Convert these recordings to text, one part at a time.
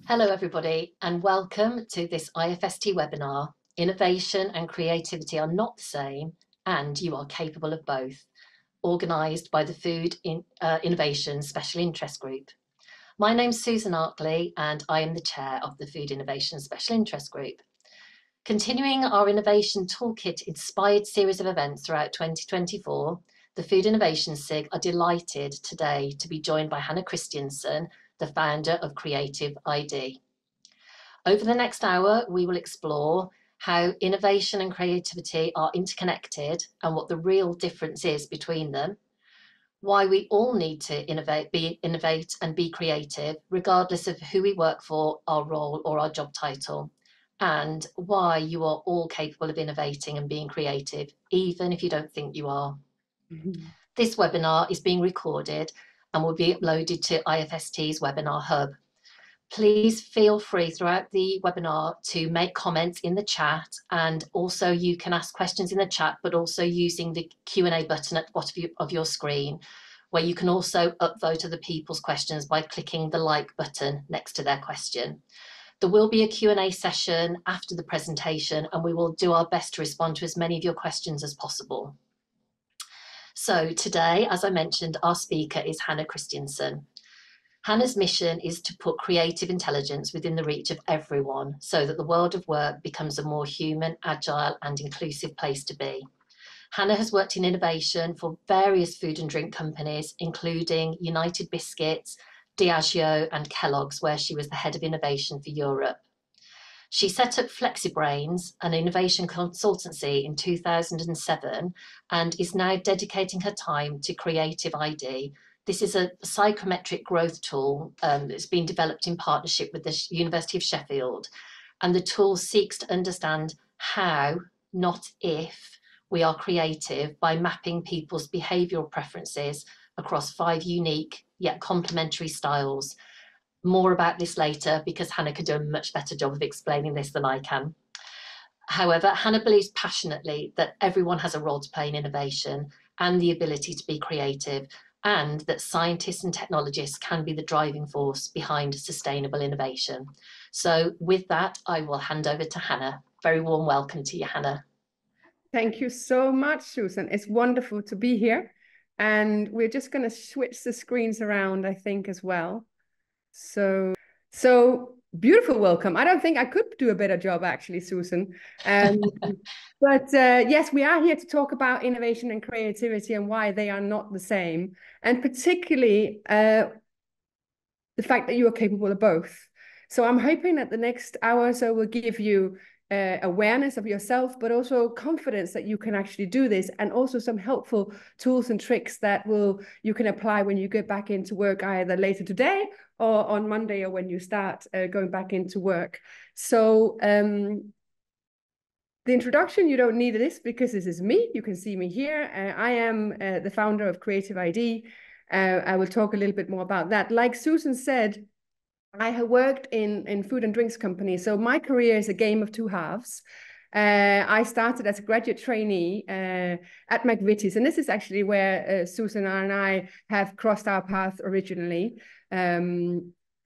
Hello everybody and welcome to this IFST webinar. Innovation and creativity are not the same and you are capable of both, organised by the Food Innovation Special Interest Group. My name's Susan Arkley and I am the chair of the Food Innovation Special Interest Group. Continuing our Innovation Toolkit inspired series of events throughout 2024, the Food Innovation SIG are delighted today to be joined by Hanne Kristiansen, the founder of Creative ID. Over the next hour, we will explore how innovation and creativity are interconnected and what the real difference is between them, why we all need to innovate and be creative, regardless of who we work for, our role or our job title, and why you are all capable of innovating and being creative, even if you don't think you are. This webinar is being recorded and will be uploaded to IFST's Webinar Hub. Please feel free throughout the webinar to make comments in the chat, and also you can ask questions in the chat, but also using the Q&A button at the bottom of your screen, where you can also upvote other people's questions by clicking the like button next to their question. There will be a Q&A session after the presentation, and we will do our best to respond to as many of your questions as possible. So today, as I mentioned, our speaker is Hanne Kristiansen. Hanne's mission is to put creative intelligence within the reach of everyone so that the world of work becomes a more human, agile and inclusive place to be. Hanne has worked in innovation for various food and drink companies, including United Biscuits, Diageo and Kellogg's, where she was the head of innovation for Europe. She set up Flexiblebrains, an innovation consultancy, in 2007 and is now dedicating her time to Creative ID. This is a psychometric growth tool that's been developed in partnership with the University of Sheffield. And the tool seeks to understand how, not if, we are creative by mapping people's behavioural preferences across 5 unique yet complementary styles. More about this later, because Hanne could do a much better job of explaining this than I can. However, Hanne believes passionately that everyone has a role to play in innovation and the ability to be creative, and that scientists and technologists can be the driving force behind sustainable innovation. So with that, I will hand over to Hanne. Very warm welcome to you, Hanne. Thank you so much, Susan. It's wonderful to be here. And we're just going to switch the screens around, I think, as well. So beautiful welcome. I don't think I could do a better job, actually, Susan. But yes, we are here to talk about innovation and creativity and why they are not the same. And particularly the fact that you are capable of both. So I'm hoping that the next hour or so will give you awareness of yourself, but also confidence that you can actually do this, and also some helpful tools and tricks that you can apply when you get back into work, either later today or on Monday, or when you start going back into work. So the introduction, you don't need this because this is me. You can see me here. I am the founder of Creative ID. I will talk a little bit more about that. Like Susan said, I have worked in food and drinks companies. So my career is a game of 2 halves. I started as a graduate trainee at McVitie's, and this is actually where Susan and I have crossed our path originally.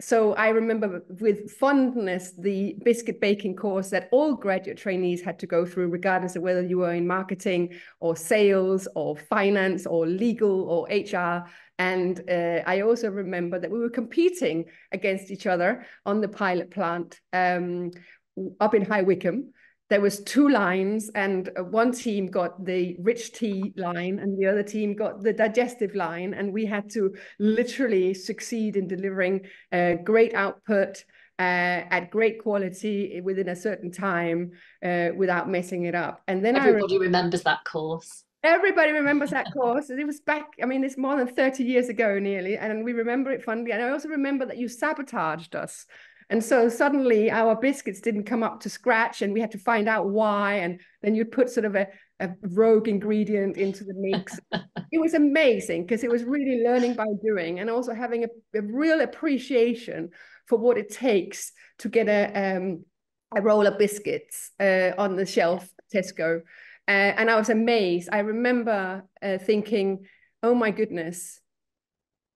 So I remember with fondness the biscuit baking course that all graduate trainees had to go through, regardless of whether you were in marketing or sales or finance or legal or HR. And I also remember that we were competing against each other on the pilot plant up in High Wycombe. There was 2 lines, and one team got the rich tea line and the other team got the digestive line. And we had to literally succeed in delivering great output at great quality within a certain time without messing it up. And then everybody remembers that course. Everybody remembers that course. It was back, I mean, it's more than 30 years ago nearly, and we remember it fondly. And I also remember that you sabotaged us. And so suddenly our biscuits didn't come up to scratch, and we had to find out why. And then you'd put sort of a rogue ingredient into the mix. It was amazing because it was really learning by doing, and also having a real appreciation for what it takes to get a roll of biscuits on the shelf at Tesco. And I was amazed. I remember thinking, oh my goodness,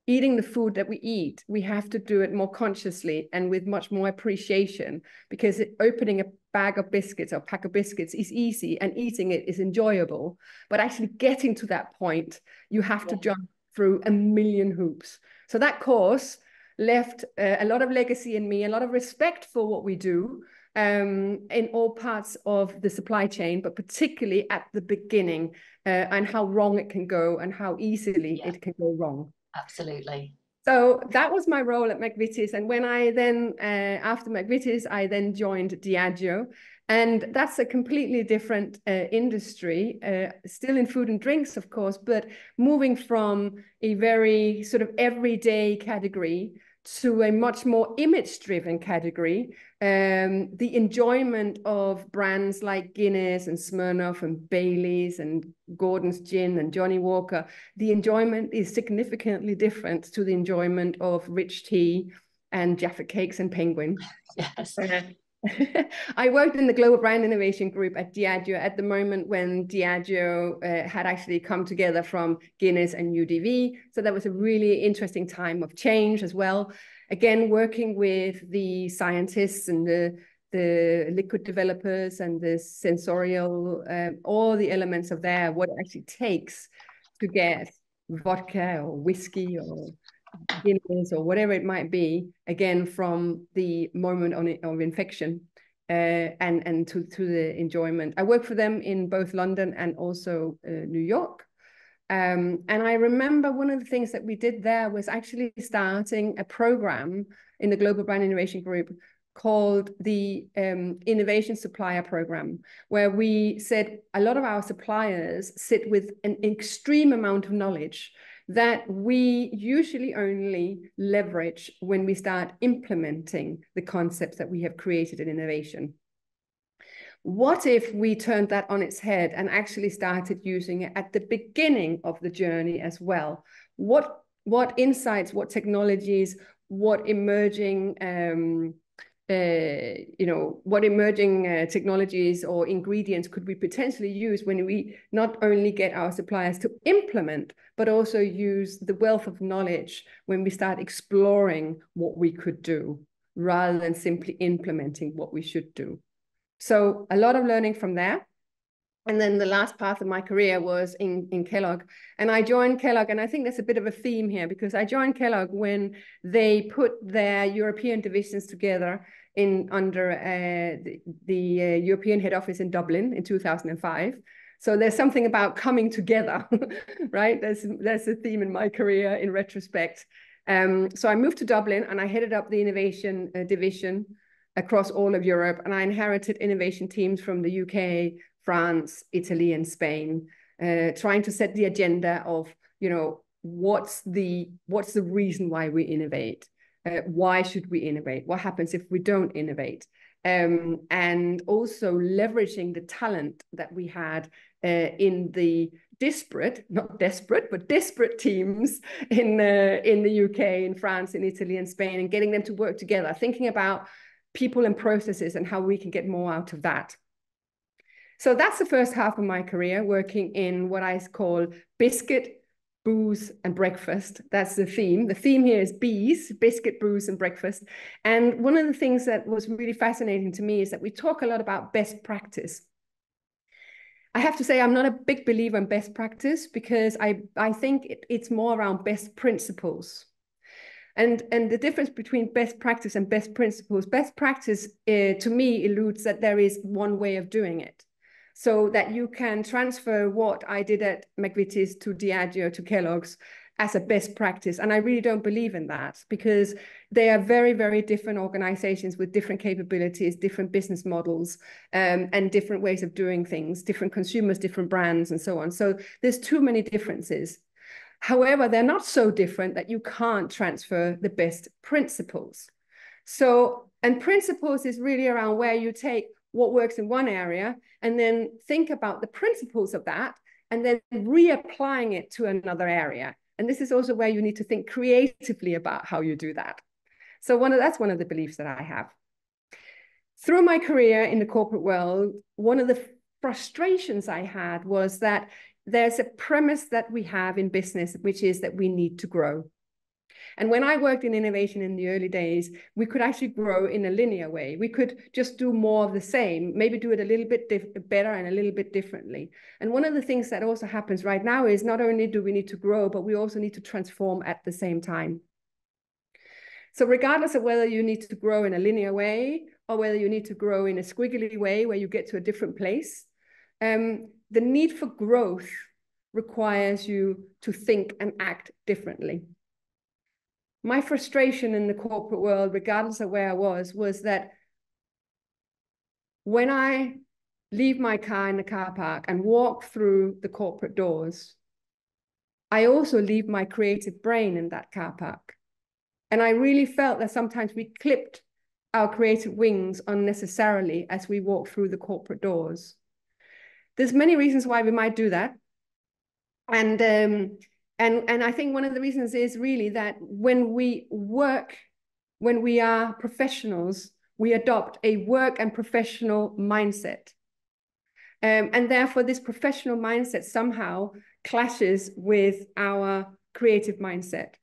eating the food that we eat, we have to do it more consciously and with much more appreciation, because opening a bag of biscuits or pack of biscuits is easy and eating it is enjoyable. But actually getting to that point, you have to jump through a million hoops. So that course left a lot of legacy in me, a lot of respect for what we do in all parts of the supply chain, but particularly at the beginning, and how wrong it can go and how easily it can go wrong. Absolutely. So that was my role at McVitie's. And when I then, after McVitie's, I then joined Diageo. And that's a completely different industry, still in food and drinks, of course, but moving from a very sort of everyday category to a much more image-driven category. The enjoyment of brands like Guinness and Smirnoff and Baileys and Gordon's Gin and Johnny Walker, the enjoyment is significantly different to the enjoyment of rich tea and Jaffa Cakes and Penguin. Yes. I worked in the Global Brand Innovation Group at Diageo at the moment when Diageo had actually come together from Guinness and UDV. So that was a really interesting time of change as well. Again, working with the scientists and the liquid developers and the sensorial, all the elements of there, what it actually takes to get vodka or whiskey or Guinness or whatever it might be, again, from the moment of infection and to the enjoyment. I worked for them in both London and also New York. And I remember one of the things that we did there was actually starting a program in the Global Brand Innovation Group called the Innovation Supplier Program, where we said a lot of our suppliers sit with an extreme amount of knowledge that we usually only leverage when we start implementing the concepts that we have created in innovation. What if we turned that on its head and actually started using it at the beginning of the journey as well? What insights, what technologies, what emerging what emerging technologies or ingredients could we potentially use when we not only get our suppliers to implement, but also use the wealth of knowledge when we start exploring what we could do rather than simply implementing what we should do. So a lot of learning from there. And then the last path of my career was in Kellogg. And I joined Kellogg, and I think there's a bit of a theme here, because I joined Kellogg when they put their European divisions together under the European head office in Dublin in 2005. So there's something about coming together, right? There's a theme in my career in retrospect. So I moved to Dublin and I headed up the innovation division across all of Europe. And I inherited innovation teams from the UK, France, Italy, and Spain, trying to set the agenda of, what's the reason why we innovate? Why should we innovate? What happens if we don't innovate? And also leveraging the talent that we had in the disparate, not desperate, but disparate teams in the UK, in France, in Italy, and Spain, and getting them to work together, thinking about people and processes and how we can get more out of that. So that's the first half of my career, working in what I call biscuit, booze, and breakfast. That's the theme. The theme here is B's, biscuit, booze, and breakfast. And one of the things that was really fascinating to me is that we talk a lot about best practice. I have to say, I'm not a big believer in best practice, because I think it's more around best principles. And the difference between best practice and best principles, best practice to me alludes that there is one way of doing it. So that you can transfer what I did at McVitie's to Diageo to Kellogg's as a best practice. And I really don't believe in that, because they are very, very different organizations with different capabilities, different business models, and different ways of doing things, different consumers, different brands, and so on. So there's too many differences. However, they're not so different that you can't transfer the best principles. So, and principles is really around where you take what works in one area and then think about the principles of that and then reapplying it to another area. And this is also where you need to think creatively about how you do that. So that's one of the beliefs that I have. Through my career in the corporate world, one of the frustrations I had was that there's a premise that we have in business, which is that we need to grow. And when I worked in innovation in the early days, we could actually grow in a linear way. We could just do more of the same, maybe do it a little bit better and a little bit differently. And one of the things that also happens right now is not only do we need to grow, but we also need to transform at the same time. So regardless of whether you need to grow in a linear way or whether you need to grow in a squiggly way where you get to a different place, the need for growth requires you to think and act differently. My frustration in the corporate world, regardless of where I was that when I leave my car in the car park and walk through the corporate doors, I also leave my creative brain in that car park. And I really felt that sometimes we clipped our creative wings unnecessarily as we walk through the corporate doors. There's many reasons why we might do that. And I think one of the reasons is really that when we work, when we are professionals, we adopt a work and professional mindset. And therefore, this professional mindset somehow clashes with our creative mindset.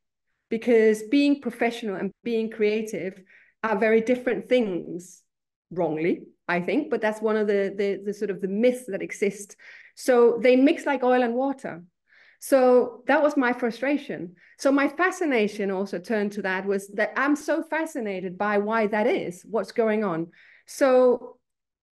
Because being professional and being creative are very different things, wrongly, I think, but that's one of the sort of the myths that exist. So they mix like oil and water. So that was my frustration. So my fascination also turned to that, was that I'm so fascinated by why that is, what's going on. So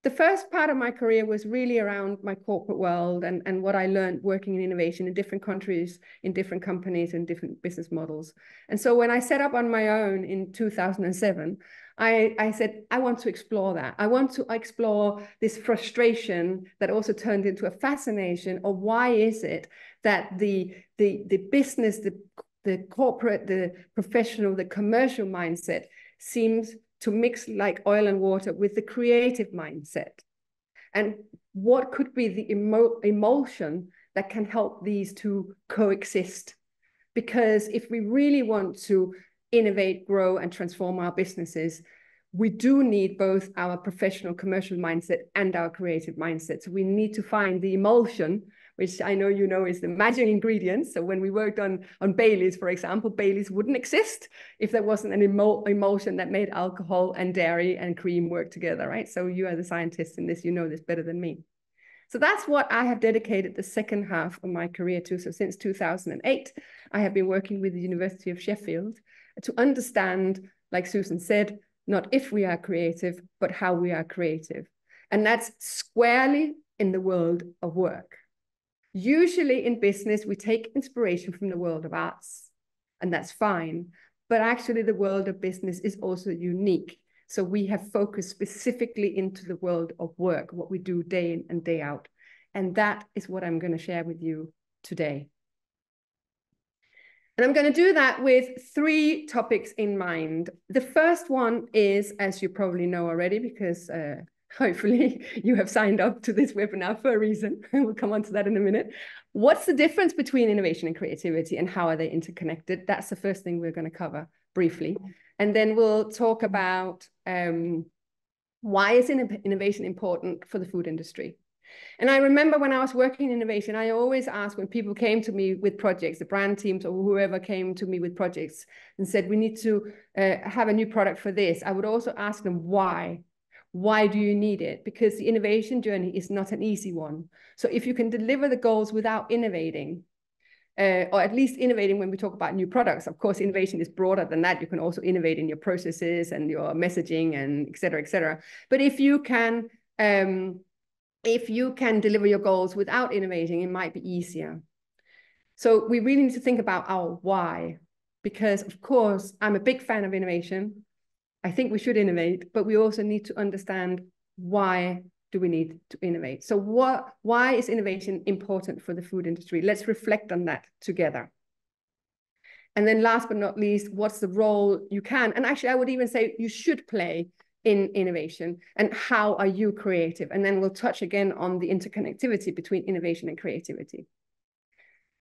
the first part of my career was really around my corporate world and what I learned working in innovation in different countries, in different companies, and different business models. And so when I set up on my own in 2007, I said, I want to explore that. I want to explore this frustration that also turned into a fascination of why is it that the business, the corporate, the professional, the commercial mindset seems to mix like oil and water with the creative mindset. And what could be the emulsion that can help these two coexist? Because if we really want to innovate, grow, and transform our businesses, we do need both our professional commercial mindset and our creative mindset. So we need to find the emulsion, which I know you know is the magic ingredient. So when we worked on Baileys, for example, Baileys wouldn't exist if there wasn't an emulsion that made alcohol and dairy and cream work together, right? So you are the scientists in this, you know this better than me. So that's what I have dedicated the second half of my career to. So since 2008, I have been working with the University of Sheffield to understand, like Susan said, not if we are creative, but how we are creative. And that's squarely in the world of work. Usually in business, we take inspiration from the world of arts, and that's fine. But actually, the world of business is also unique. So we have focused specifically into the world of work, what we do day in and day out. And that is what I'm going to share with you today. And I'm going to do that with 3 topics in mind. The first one is, as you probably know already, because hopefully you have signed up to this webinar for a reason. We'll come on to that in a minute. What's the difference between innovation and creativity, and how are they interconnected? That's the first thing we're going to cover briefly. And then we'll talk about why is innovation important for the food industry. And I remember when I was working in innovation, I always asked when people came to me with projects, the brand teams or whoever came to me with projects and said, we need to have a new product for this. I would also ask them why. Why do you need it? Because the innovation journey is not an easy one. So if you can deliver the goals without innovating, or at least innovating when we talk about new products, of course, innovation is broader than that. You can also innovate in your processes and your messaging and et cetera, et cetera. But if you can deliver your goals without innovating, it might be easier. So we really need to think about our why, because of course, I'm a big fan of innovation. I think we should innovate, but we also need to understand why do we need to innovate. So why is innovation important for the food industry? Let's reflect on that together. And then last but not least, what's the role you can, and actually I would even say you should play in innovation, and how are you creative? And then we'll touch again on the interconnectivity between innovation and creativity.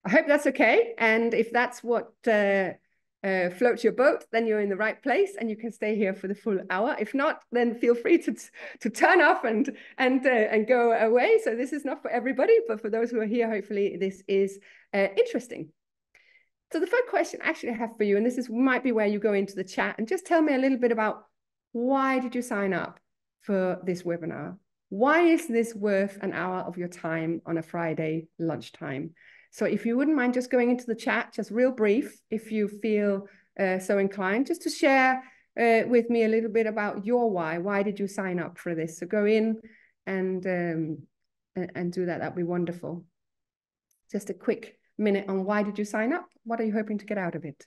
I hope that's okay. And if that's what floats your boat, then you're in the right place and you can stay here for the full hour. If not, then feel free to turn off and go away. So this is not for everybody, but for those who are here, hopefully this is interesting. So the first question actually I have for you, and this might be where you go into the chat, and just tell me a little bit about why did you sign up for this webinar? Why is this worth an hour of your time on a Friday lunchtime? So if you wouldn't mind just going into the chat, just real brief, if you feel so inclined, just to share with me a little bit about your why. Why did you sign up for this? So go in and do that. That'd be wonderful. Just a quick minute on why did you sign up? What are you hoping to get out of it?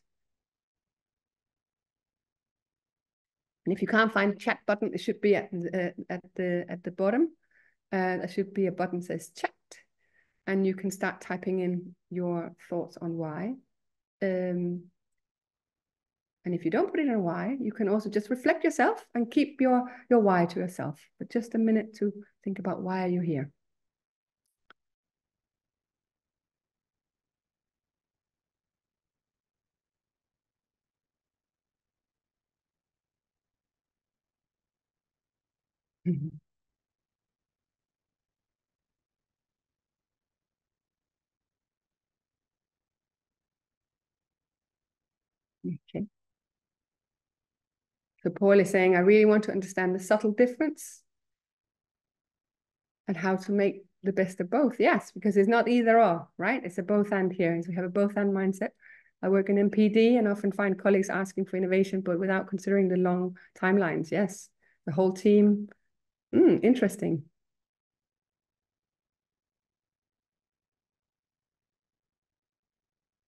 And if you can't find the chat button, it should be at the bottom. There should be a button that says chat, and you can start typing in your thoughts on why. And if you don't put it in why, you can also just reflect yourself and keep your why to yourself. But just a minute to think about why are you here. Okay. So Paul is saying, I really want to understand the subtle difference and how to make the best of both. Yes, because it's not either or, right? It's a both and here. So we have a both and mindset. I work in MPD and often find colleagues asking for innovation, but without considering the long timelines. Yes, the whole team. Interesting.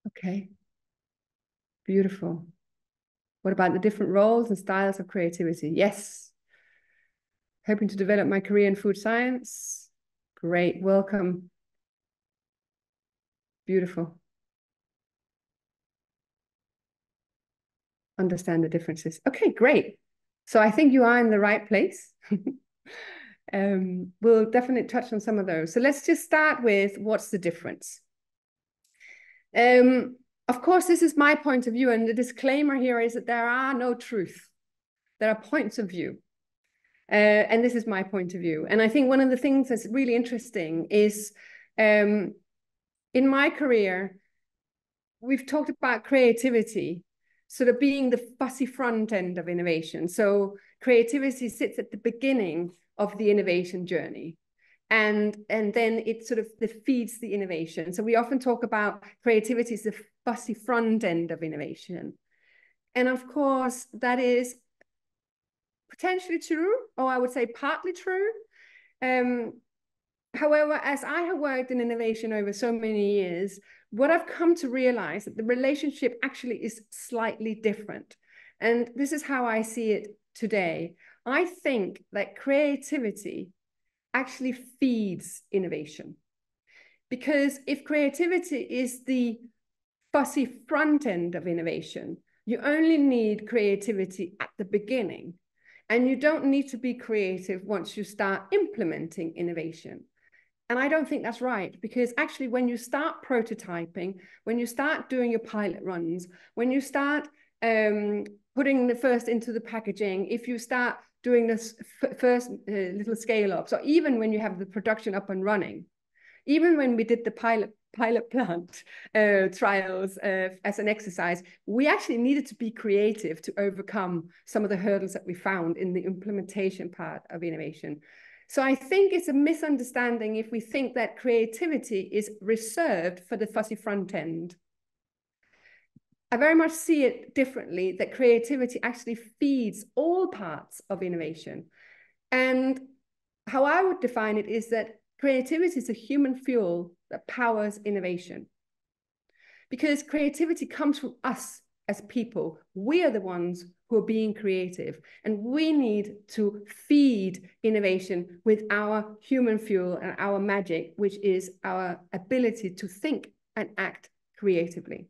Okay. Beautiful. What about the different roles and styles of creativity? Yes. Hoping to develop my career in food science. Great. Welcome. Beautiful. Understand the differences. Okay, great. So I think you are in the right place. We'll definitely touch on some of those. So let's just start with what's the difference. Of course, this is my point of view, and the disclaimer here is that there are no truth. There are points of view. And this is my point of view. And I think one of the things that's really interesting is in my career, we've talked about creativity sort of being the fussy front end of innovation. So creativity sits at the beginning of the innovation journey. And then it sort of feeds the innovation. So we often talk about creativity as the fussy front end of innovation. And of course, that is potentially true, or I would say partly true. However, as I have worked in innovation over so many years, what I've come to realize that the relationship actually is slightly different. And this is how I see it today. I think that creativity actually feeds innovation. Because if creativity is the fussy front end of innovation, you only need creativity at the beginning. And you don't need to be creative once you start implementing innovation. And I don't think that's right, because actually when you start prototyping, when you start doing your pilot runs, when you start putting the first into the packaging, if you start doing this first little scale ups, or even when you have the production up and running, even when we did the pilot plant trials as an exercise, we actually needed to be creative to overcome some of the hurdles that we found in the implementation part of innovation. So I think it's a misunderstanding if we think that creativity is reserved for the fussy front end. I very much see it differently, that creativity actually feeds all parts of innovation. And how I would define it is that creativity is a human fuel that powers innovation. Because creativity comes from us as people. We are the ones who are being creative, and we need to feed innovation with our human fuel and our magic, which is our ability to think and act creatively.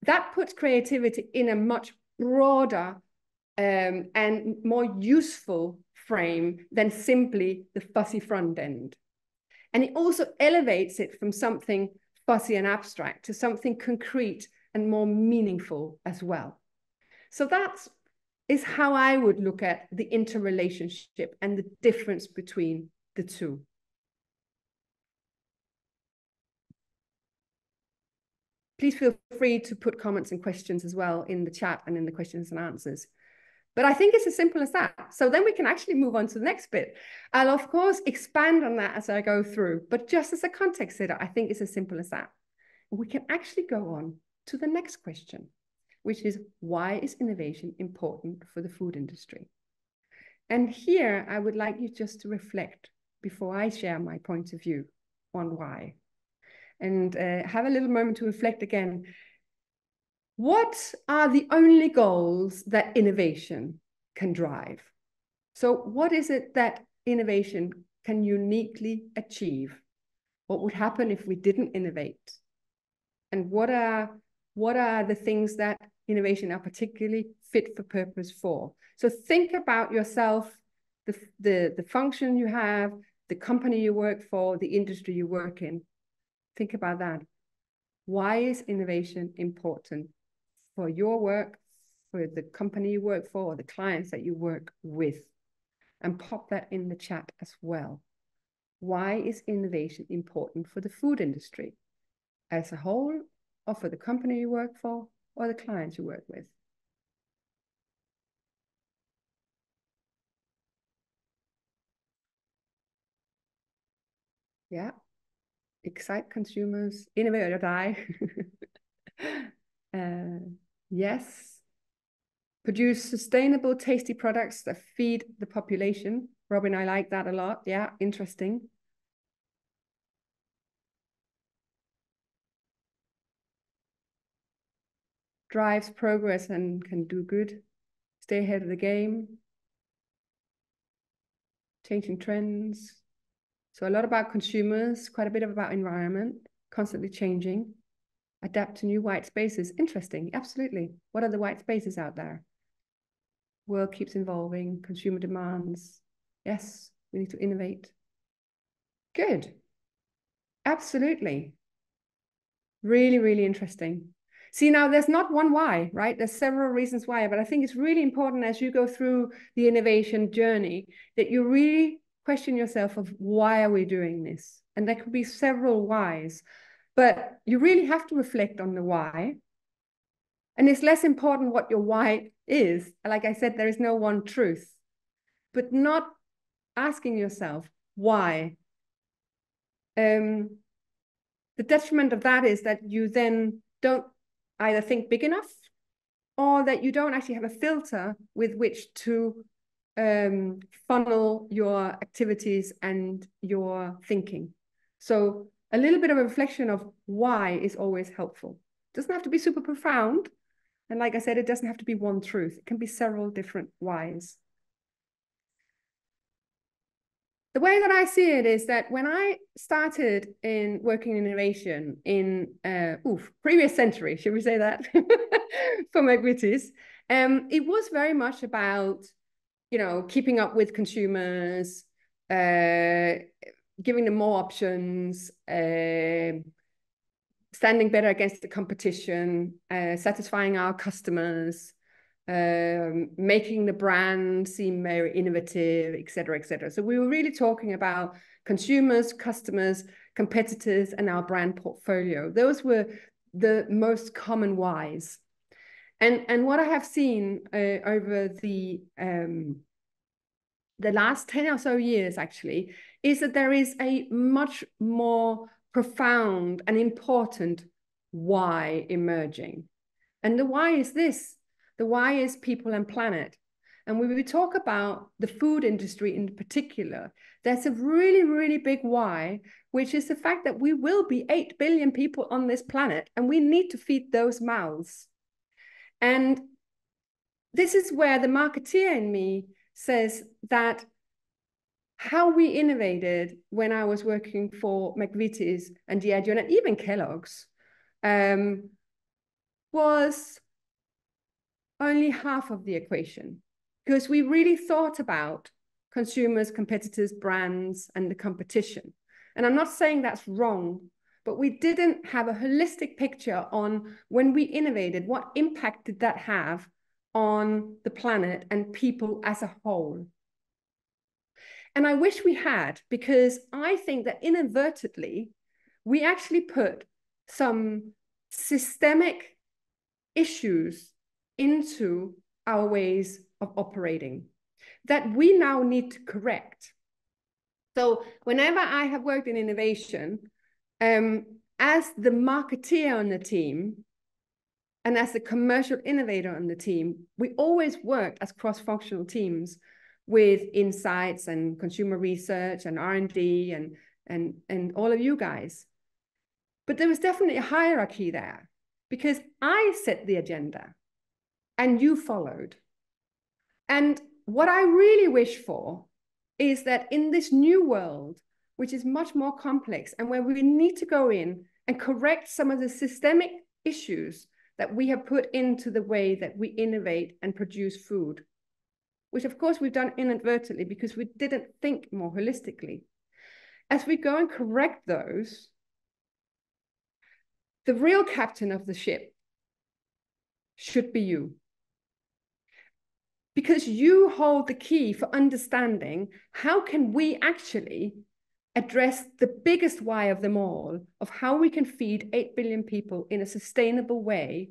That puts creativity in a much broader and more useful frame than simply the fussy front end. And it also elevates it from something fussy and abstract to something concrete and more meaningful as well. So that is how I would look at the interrelationship and the difference between the two. Please feel free to put comments and questions as well in the chat and in the questions and answers. But I think it's as simple as that. So then we can actually move on to the next bit. I'll, of course, expand on that as I go through. But just as a context setter, I think it's as simple as that. We can actually go on to the next question, which is, why is innovation important for the food industry? And here, I would like you just to reflect before I share my point of view on why. And have a little moment to reflect again. What are the only goals that innovation can drive? So what is it that innovation can uniquely achieve? What would happen if we didn't innovate? And what are the things that innovation are particularly fit for purpose for? So think about yourself, the function you have, the company you work for, the industry you work in. Think about that. Why is innovation important for your work, for the company you work for, or the clients that you work with? And pop that in the chat as well. Why is innovation important for the food industry as a whole, or for the company you work for, or the clients you work with? Yeah, excite consumers, innovate or die. Yes. Produce sustainable, tasty products that feed the population. Robin, I like that a lot. Yeah, interesting. Drives progress and can do good. Stay ahead of the game. Changing trends. So a lot about consumers, quite a bit about environment, constantly changing. Adapt to new white spaces. Interesting, absolutely. What are the white spaces out there? World keeps evolving, consumer demands. Yes, we need to innovate. Good. Absolutely. Really, really interesting. See, now there's not one why, right? There's several reasons why, but I think it's really important as you go through the innovation journey that you really question yourself of, why are we doing this? And there could be several whys, but you really have to reflect on the why. And it's less important what your why is. Like I said, there is no one truth, but not asking yourself why. The detriment of that is that you then don't either think big enough, or that you don't actually have a filter with which to funnel your activities and your thinking. So a little bit of a reflection of why is always helpful. It doesn't have to be super profound. And like I said, it doesn't have to be one truth. It can be several different whys. The way that I see it is that when I started in working in innovation in previous century, should we say that, for McVitie's, it was very much about, keeping up with consumers, giving them more options, standing better against the competition, satisfying our customers, making the brand seem very innovative, et cetera, et cetera. So we were really talking about consumers, customers, competitors, and our brand portfolio. Those were the most common whys. And what I have seen over the last 10 or so years, actually, is that there is a much more profound and important why emerging. And the why is this. The why is people and planet. And when we talk about the food industry in particular, there's a really, really big why, which is the fact that we will be 8 billion people on this planet, and we need to feed those mouths. And this is where the marketeer in me says that how we innovated when I was working for McVitie's and Diageo and even Kellogg's was only half of the equation, because we really thought about consumers, competitors, brands, and the competition. And I'm not saying that's wrong, but we didn't have a holistic picture on, when we innovated, what impact did that have on the planet and people as a whole. And I wish we had, because I think that inadvertently, we actually put some systemic issues into our ways of operating that we now need to correct. So whenever I have worked in innovation, as the marketeer on the team and as the commercial innovator on the team, we always worked as cross-functional teams with insights and consumer research and R&D and all of you guys. But there was definitely a hierarchy there because I set the agenda and you followed. And what I really wish for is that in this new world, which is much more complex and where we need to go in and correct some of the systemic issues that we have put into the way that we innovate and produce food, which of course we've done inadvertently because we didn't think more holistically. As we go and correct those, the real captain of the ship should be you. Because you hold the key for understanding how can we actually address the biggest why of them all, of how we can feed 8 billion people in a sustainable way.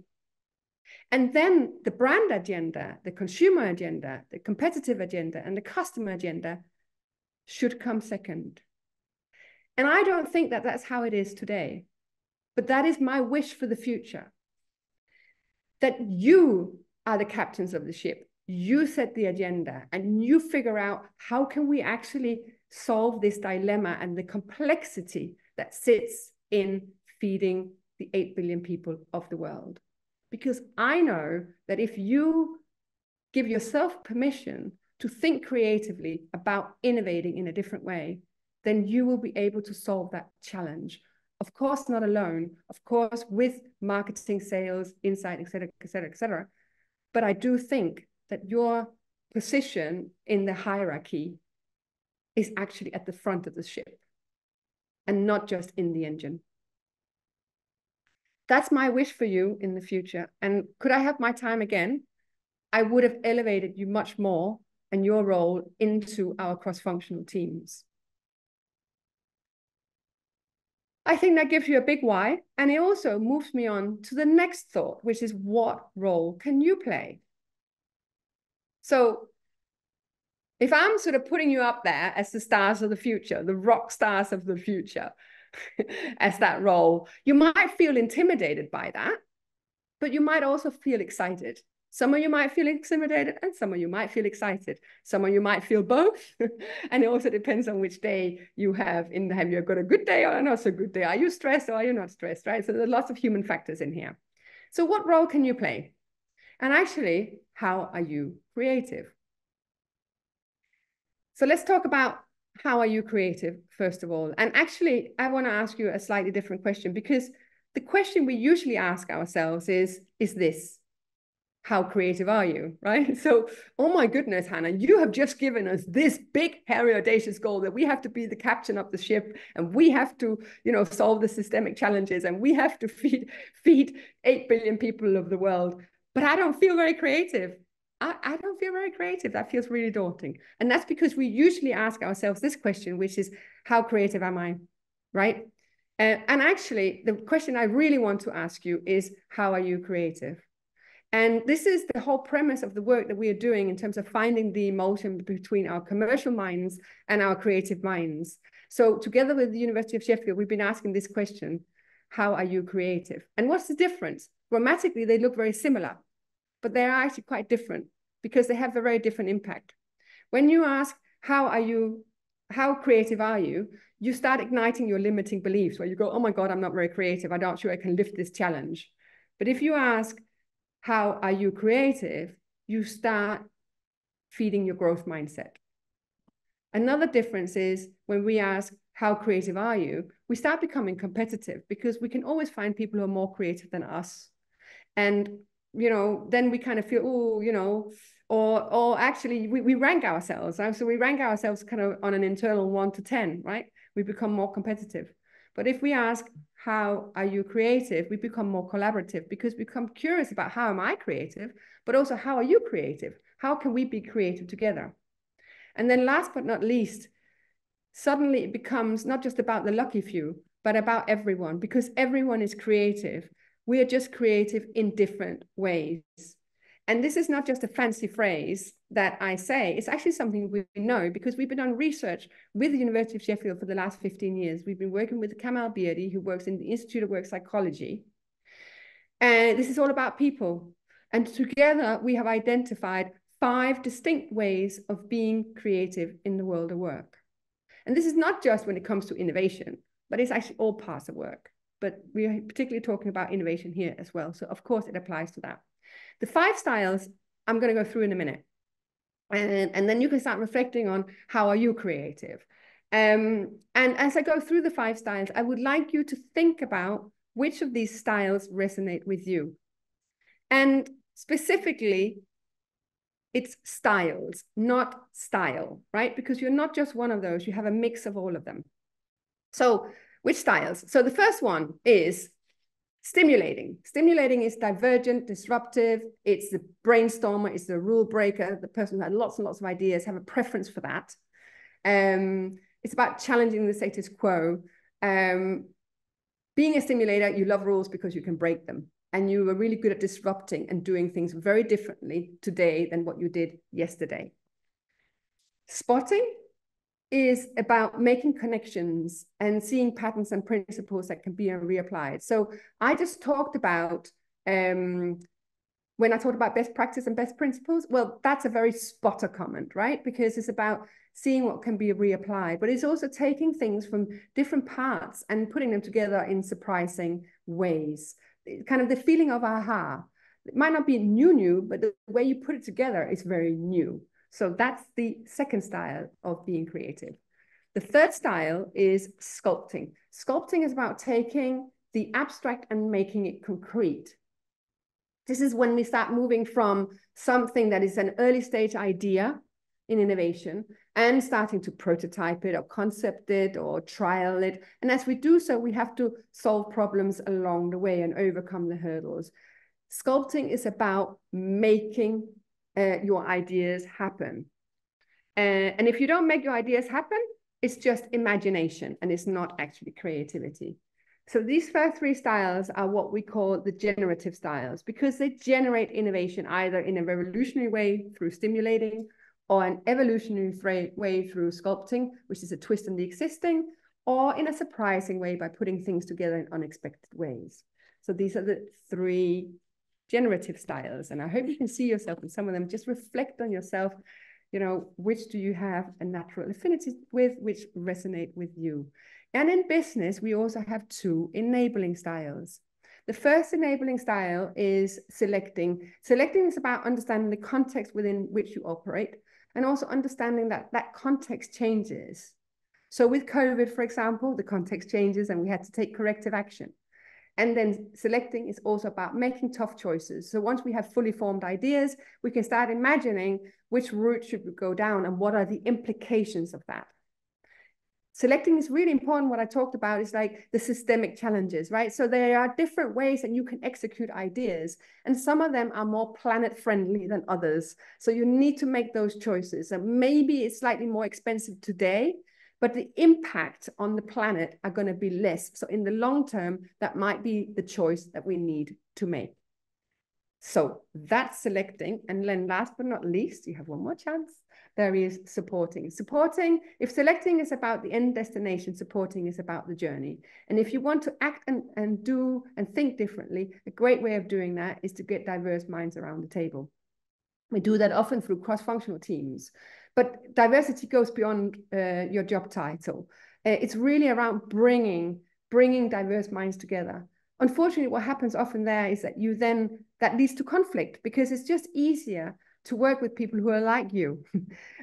And then the brand agenda, the consumer agenda, the competitive agenda, and the customer agenda should come second. And I don't think that that's how it is today, but that is my wish for the future. That you are the captains of the ship. You set the agenda and you figure out how can we actually solve this dilemma and the complexity that sits in feeding the 8 billion people of the world. Because I know that if you give yourself permission to think creatively about innovating in a different way, then you will be able to solve that challenge. Of course, not alone, of course, with marketing, sales, insight, et cetera, et cetera, et cetera. But I do think that your position in the hierarchy is actually at the front of the ship and not just in the engine. That's my wish for you in the future. And could I have my time again? I would have elevated you much more and your role into our cross-functional teams. I think that gives you a big why. And it also moves me on to the next thought, which is what role can you play? So if I'm sort of putting you up there as the stars of the future, the rock stars of the future, as that role, you might feel intimidated by that, but you might also feel excited. Some of you might feel intimidated and some of you might feel excited. Some of you might feel both. And it also depends on which day you have. Have you got a good day or a not so good day? Are you stressed or are you not stressed, right? So there's lots of human factors in here. So what role can you play? And actually, how are you creative? So let's talk about how are you creative, first of all. And actually, I want to ask you a slightly different question because the question we usually ask ourselves is this: how creative are you, right? So, oh my goodness, Hanne, you have just given us this big, hairy, audacious goal that we have to be the captain of the ship and we have to, solve the systemic challenges and we have to feed 8 billion people of the world. But I don't feel very creative. I don't feel very creative. That feels really daunting. And that's because we usually ask ourselves this question, which is, how creative am I, right? And actually, the question I really want to ask you is, how are you creative? And this is the whole premise of the work that we are doing in terms of finding the emotion between our commercial minds and our creative minds. So together with the University of Sheffield, we've been asking this question, how are you creative? And what's the difference? Grammatically, they look very similar, but they are actually quite different because they have a very different impact. When you ask, how creative are you? You start igniting your limiting beliefs where you go, oh my God, I'm not very creative. I'm not sure I can lift this challenge. But if you ask, how are you creative? You start feeding your growth mindset. Another difference is when we ask, how creative are you? We start becoming competitive because we can always find people who are more creative than us. And, then we kind of feel, or actually we rank ourselves. So we rank ourselves kind of on an internal 1 to 10, right? We become more competitive. But if we ask, how are you creative? We become more collaborative because we become curious about how am I creative, but also how are you creative? How can we be creative together? And then last but not least, suddenly it becomes not just about the lucky few, but about everyone, because everyone is creative We are just creative in different ways. And this is not just a fancy phrase that I say, it's actually something we know because we've been on research with the University of Sheffield for the last 15 years. We've been working with Kamal Beardy, who works in the Institute of Work Psychology. And this is all about people. And together we have identified 5 distinct ways of being creative in the world of work. And this is not just when it comes to innovation, but it's actually all parts of work. But we are particularly talking about innovation here as well. So of course it applies to that. The 5 styles I'm going to go through in a minute. And then you can start reflecting on how are you creative. And as I go through the 5 styles, I would like you to think about which of these styles resonate with you. And specifically, it's styles, not style, right? Because you're not just one of those, you have a mix of all of them. So which styles? So the first one is stimulating. Stimulating is divergent, disruptive. It's the brainstormer, it's the rule breaker, the person who had lots and lots of ideas, have a preference for that. It's about challenging the status quo. Being a stimulator, you love rules because you can break them. And you are really good at disrupting and doing things very differently today than what you did yesterday. Spotting is about making connections and seeing patterns and principles that can be reapplied. So I just talked about, when I talked about best practice and best principles, well, that's a very spotter comment, right? Because it's about seeing what can be reapplied, but it's also taking things from different parts and putting them together in surprising ways. Kind of the feeling of aha. It might not be new, but the way you put it together is very new. So that's the second style of being creative. The third style is sculpting. Sculpting is about taking the abstract and making it concrete. This is when we start moving from something that is an early stage idea in innovation and starting to prototype it or concept it or trial it. And as we do so, we have to solve problems along the way and overcome the hurdles. Sculpting is about making your ideas happen. And if you don't make your ideas happen, it's just imagination and it's not actually creativity. So these first 3 styles are what we call the generative styles because they generate innovation either in a revolutionary way through stimulating or an evolutionary way through sculpting, which is a twist on the existing, or in a surprising way by putting things together in unexpected ways. So these are the 3 generative styles. And I hope you can see yourself in some of them. Just reflect on yourself, you know, which do you have a natural affinity with, which resonate with you. And in business, we also have 2 enabling styles. The first enabling style is selecting. Selecting is about understanding the context within which you operate and also understanding that that context changes. So with COVID, for example, the context changes and we had to take corrective action. And then selecting is also about making tough choices. So once we have fully formed ideas, we can start imagining which route should we go down and what are the implications of that. Selecting is really important. What I talked about is like the systemic challenges, right? So there are different ways that you can execute ideas, and some of them are more planet friendly than others. So you need to make those choices. And maybe it's slightly more expensive today, but the impact on the planet are going to be less. So in the long term, that might be the choice that we need to make. So that's selecting. And then last but not least, you have one more chance. There is supporting. Supporting, if selecting is about the end destination, supporting is about the journey. And if you want to act and do and think differently, a great way of doing that is to get diverse minds around the table. We do that often through cross-functional teams. But diversity goes beyond your job title. It's really around bringing diverse minds together. Unfortunately, what happens often there is that that leads to conflict because it's just easier to work with people who are like you,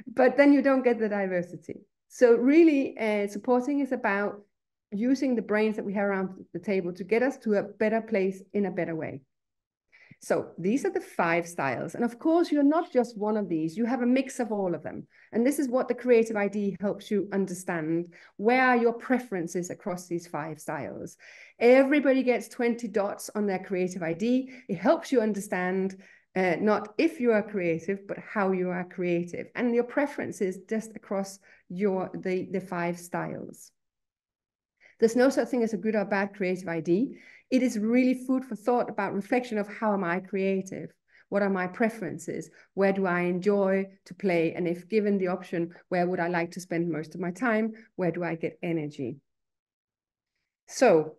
but then you don't get the diversity. So really supporting is about using the brains that we have around the table to get us to a better place in a better way. So these are the 5 styles. And of course, you're not just one of these. You have a mix of all of them. And this is what the creative ID helps you understand. Where are your preferences across these 5 styles? Everybody gets 20 dots on their creative ID. It helps you understand not if you are creative, but how you are creative. And your preferences just across the 5 styles. There's no such thing as a good or bad creative ID. it is really food for thought about reflection of how am I creative? What are my preferences? Where do I enjoy to play? And if given the option, where would I like to spend most of my time? Where do I get energy? So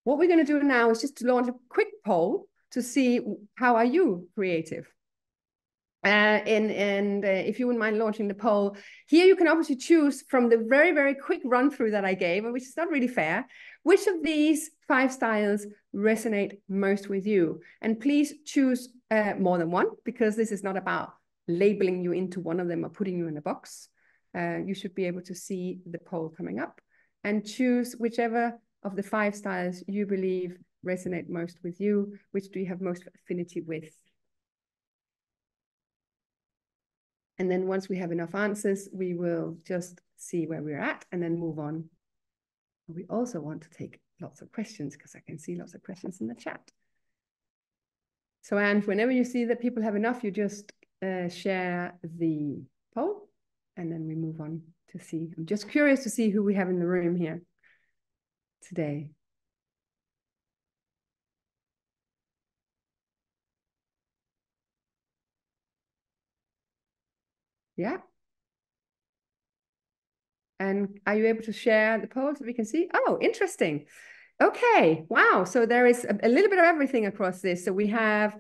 what we're going to do now is just to launch a quick poll to see how are you creative. If you wouldn't mind launching the poll, here you can obviously choose from the very, very quick run through that I gave, which is not really fair, which of these 5 styles resonate most with you. And please choose more than one, because this is not about labeling you into one of them or putting you in a box. You should be able to see the poll coming up and choose whichever of the 5 styles you believe resonate most with you. Which do you have most affinity with? And then once we have enough answers, we will just see where we're at and then move on. We also want to take lots of questions, because I can see lots of questions in the chat. So, and whenever you see that people have enough, you just share the poll, and then we move on to see. I'm just curious to see who we have in the room here today. Yeah. And are you able to share the poll so we can see? Oh, interesting. Okay, wow. So there is a little bit of everything across this. So we have,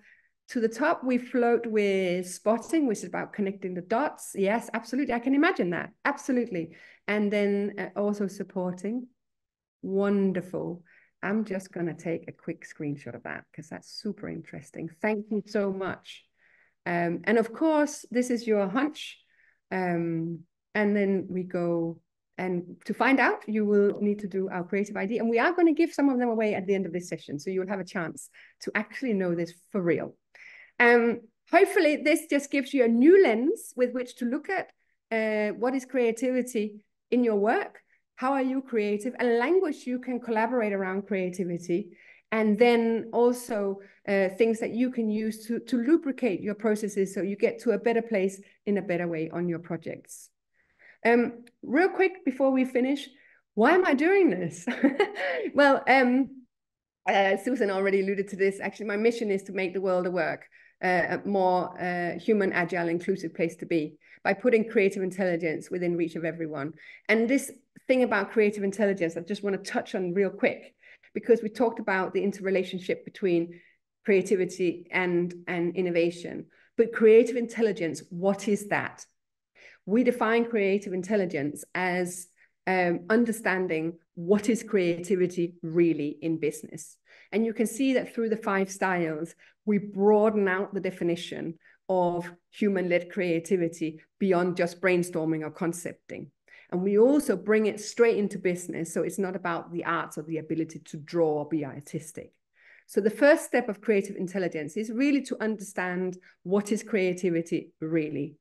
to the top, we float with spotting, which is about connecting the dots. Yes, absolutely. I can imagine that. Absolutely. And then also supporting. Wonderful. I'm just going to take a quick screenshot of that because that's super interesting. Thank you so much. And of course, this is your hunch. And then we go, and to find out, you will need to do our creative ID. And we are going to give some of them away at the end of this session. So you'll have a chance to actually know this for real. Hopefully, this just gives you a new lens with which to look at what is creativity in your work. How are you creative? A language you can collaborate around creativity. And then also things that you can use to lubricate your processes so you get to a better place in a better way on your projects. Real quick before we finish, why am I doing this? Well, Susan already alluded to this. Actually, my mission is to make the world of work a more human, agile, inclusive place to be by putting creative intelligence within reach of everyone. And this thing about creative intelligence, I just want to touch on real quick, because we talked about the interrelationship between creativity and innovation. But creative intelligence, what is that? We define creative intelligence as understanding what is creativity really in business. And you can see that through the 5 styles, we broaden out the definition of human-led creativity beyond just brainstorming or concepting. And we also bring it straight into business. So it's not about the arts or the ability to draw or be artistic. So the first step of creative intelligence is really to understand what is creativity really.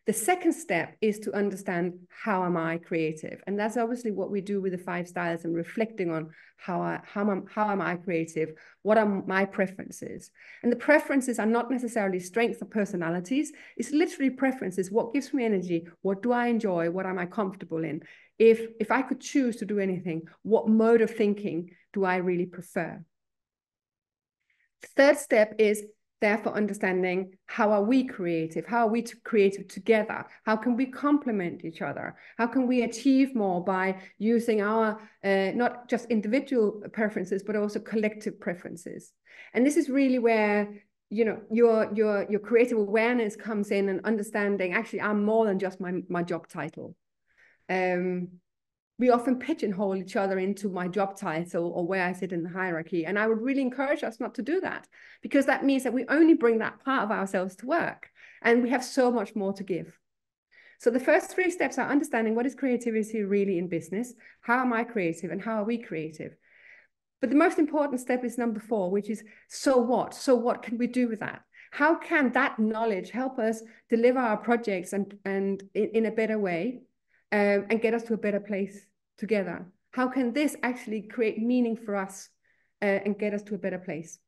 The second step is to understand how am I creative? And that's obviously what we do with the 5 styles and reflecting on how am I creative? What are my preferences? And the preferences are not necessarily strengths or personalities. It's literally preferences. What gives me energy? What do I enjoy? What am I comfortable in? If I could choose to do anything, what mode of thinking do I really prefer? The third step is therefore understanding how are we creative? How are we creative together? How can we complement each other? How can we achieve more by using our not just individual preferences, but also collective preferences? And this is really where, you know, your creative awareness comes in, and understanding actually I'm more than just my job title. We often pigeonhole each other into my job title or where I sit in the hierarchy. And I would really encourage us not to do that, because that means that we only bring that part of ourselves to work, and we have so much more to give. So the first 3 steps are understanding what is creativity really in business, how am I creative, and how are we creative? But the most important step is number 4, which is so what? So what can we do with that? How can that knowledge help us deliver our projects and in a better way? And get us to a better place together? How can this actually create meaning for us and get us to a better place?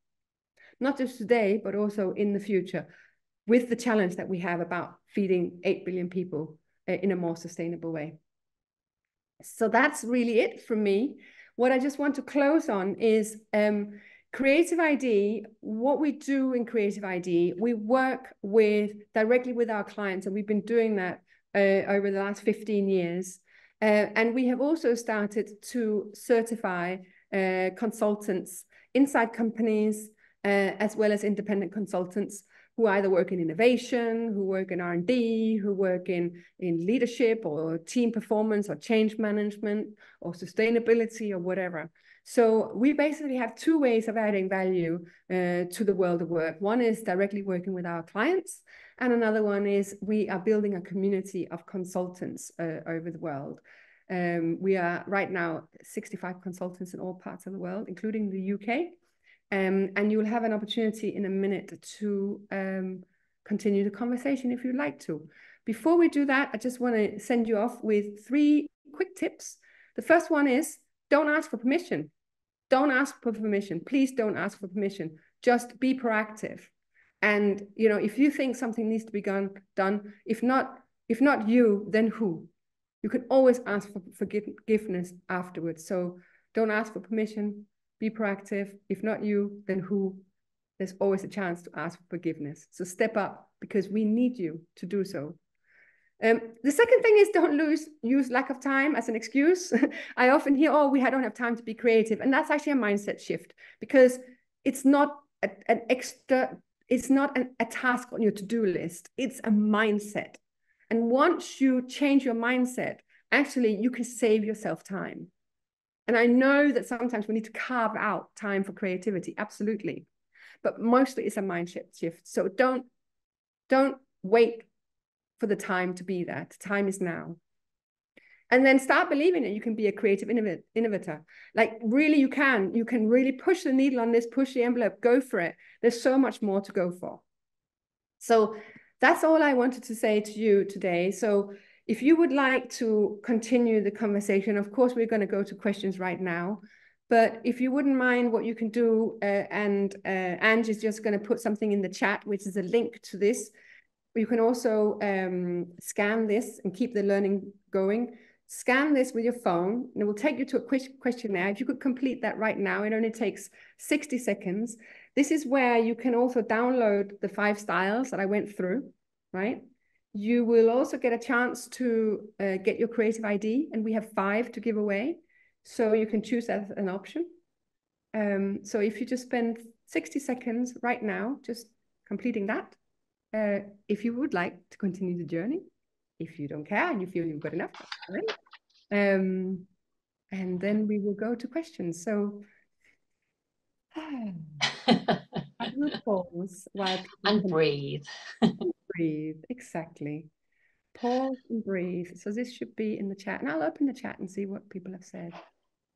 Not just today, but also in the future, with the challenge that we have about feeding 8 billion people in a more sustainable way. So that's really it from me. what I just want to close on is Creative ID. What we do in Creative ID, we work directly with our clients, and we've been doing that over the last 15 years. And we have also started to certify consultants inside companies, as well as independent consultants who either work in innovation, who work in R&D, who work in leadership or team performance or change management or sustainability or whatever. So we basically have two ways of adding value to the world of work. One is directly working with our clients, and another one is we are building a community of consultants over the world. We are right now 65 consultants in all parts of the world, including the UK. And you will have an opportunity in a minute to continue the conversation if you'd like to. Before we do that, I just want to send you off with 3 quick tips. The first one is don't ask for permission. Don't ask for permission. Please don't ask for permission. Just be proactive. And if you think something needs to be done, if not you, then who? You can always ask for forgiveness afterwards. So don't ask for permission. Be proactive. If not you, then who? There's always a chance to ask for forgiveness. So step up, because we need you to do so. The second thing is don't use lack of time as an excuse. I often hear, oh, we don't have time to be creative. And that's actually a mindset shift, because it's not it's not a task on your to-do list. It's a mindset. And once you change your mindset, actually you can save yourself time. And I know that sometimes we need to carve out time for creativity, absolutely. But mostly it's a mindset shift. So don't wait for the time to be there. The time is now. And then start believing that you can be a creative innovator. Like really you can really push the needle on this, push the envelope, go for it. There's so much more to go for. So that's all I wanted to say to you today. So if you would like to continue the conversation, of course, we're going to go to questions right now. But if you wouldn't mind, what you can do, and Ange is just going to put something in the chat, which is a link to this. You can also scan this and keep the learning going. Scan this with your phone, and it will take you to a questionnaire. If you could complete that right now, it only takes 60 seconds. This is where you can also download the 5 styles that I went through, right? You will also get a chance to get your creative ID, and we have 5 to give away. So you can choose that as an option. So if you just spend 60 seconds right now, just completing that, if you would like to continue the journey, if you don't care and you feel you've got enough, right? And then we will go to questions. So I will pause while and breathe. breathe. Exactly. Pause and breathe. So this should be in the chat, and I'll open the chat and see what people have said.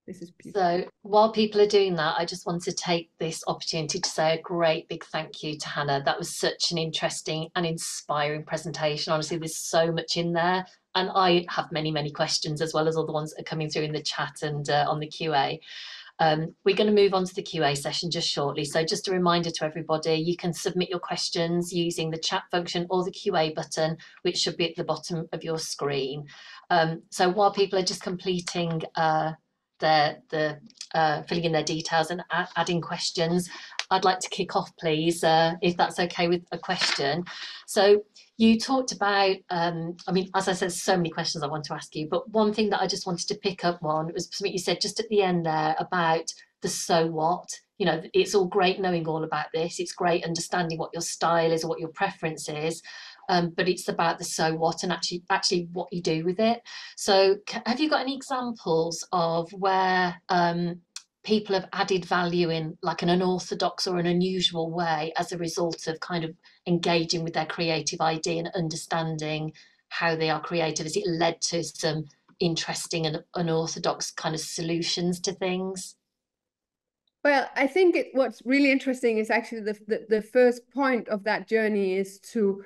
This is beautiful. So while people are doing that, I just want to take this opportunity to say a great big thank you to Hanne. That was such an interesting and inspiring presentation. Honestly, there's so much in there. And I have many, many questions, as well as all the ones that are coming through in the chat and on the QA. We're going to move on to the QA session just shortly. So just a reminder to everybody, you can submit your questions using the chat function or the QA button, which should be at the bottom of your screen. So while people are just completing filling in their details and adding questions, I'd like to kick off, please, if that's okay, with a question. So you talked about, I mean, as I said, so many questions I want to ask you, but one thing that I just wanted to pick up on was something you said just at the end there about the so what. You know, it's all great knowing all about this. It's great understanding what your style is or what your preference is. But it's about the so what and actually what you do with it. So have you got any examples of where people have added value in like an unorthodox or an unusual way as a result of kind of engaging with their creative idea and understanding how they are creative? Has it led to some interesting and unorthodox kind of solutions to things? Well, I think what's really interesting is actually the first point of that journey is to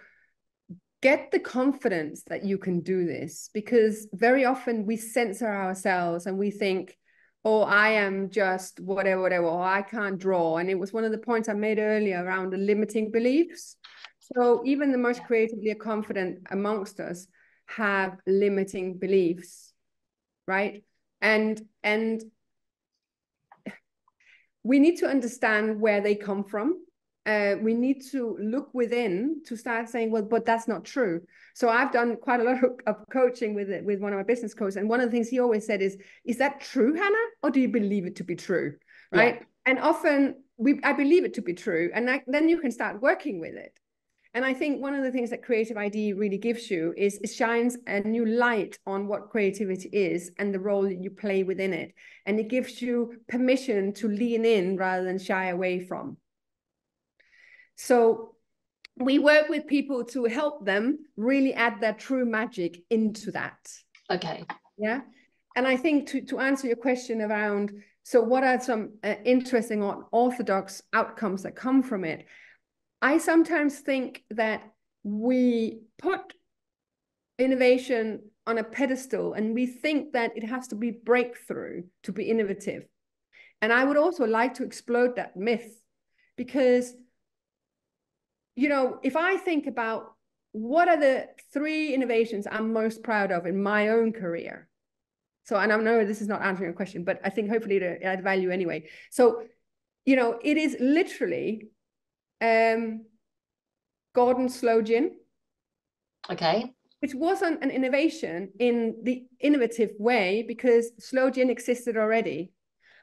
get the confidence that you can do this, because very often we censor ourselves and we think, oh, I am just whatever, or I can't draw. And it was one of the points I made earlier around the limiting beliefs. So even the most creatively confident amongst us have limiting beliefs, right? And we need to understand where they come from. We need to look within to start saying, well, but that's not true. So I've done quite a lot of coaching with one of my business coaches. And one of the things he always said is that true, Hanne? Or do you believe it to be true? Right. Yeah. And often I believe it to be true. And then you can start working with it. And I think one of the things that Creative ID really gives you is it shines a new light on what creativity is and the role that you play within it. And it gives you permission to lean in rather than shy away from. So we work with people to help them really add their true magic into that. Okay. Yeah. And I think to answer your question around, so what are some interesting or orthodox outcomes that come from it? I sometimes think that we put innovation on a pedestal and we think that it has to be breakthrough to be innovative. And I would also like to explode that myth because, you know, if I think about what are the 3 innovations I'm most proud of in my own career. So, and I know this is not answering a question, but I think hopefully to add value anyway. So, you know, it is literally Gordon's Slow Gin. Okay. Which wasn't an innovation in the innovative way because slow gin existed already.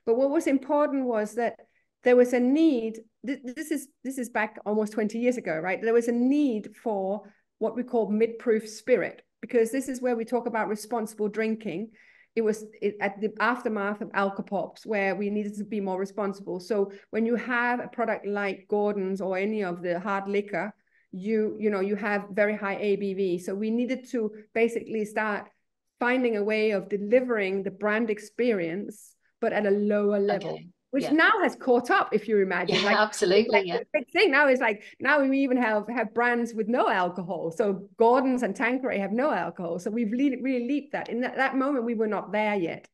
But what was important was that there was a need, this is back almost 20 years ago, right? There was a need for what we call mid-proof spirit, because this is where we talk about responsible drinking. It was at the aftermath of alcopops where we needed to be more responsible. So when you have a product like Gordon's or any of the hard liquor, you have very high ABV. So we needed to basically start finding a way of delivering the brand experience, but at a lower level, which now has caught up, if you imagine. Yeah, like, absolutely. Yeah. The big thing now is like, now we even have brands with no alcohol. So Gordon's and Tanqueray have no alcohol. So we've really leaped that. In that moment, we were not there yet.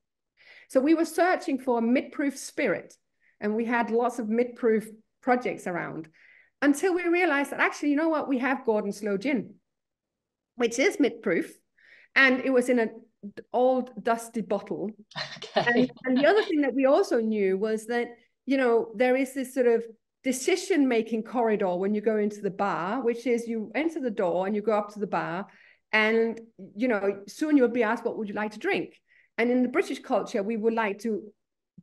So we were searching for a mid-proof spirit. And we had lots of mid-proof projects around. Until we realized that actually, you know what, we have Gordon Slow Gin, which is mid-proof, and it was in an old dusty bottle. Okay. And the other thing that we also knew was that, you know, there is this sort of decision-making corridor when you go into the bar, which is you enter the door and you go up to the bar, and, you know, soon you'll be asked, what would you like to drink? And in the British culture, we would like to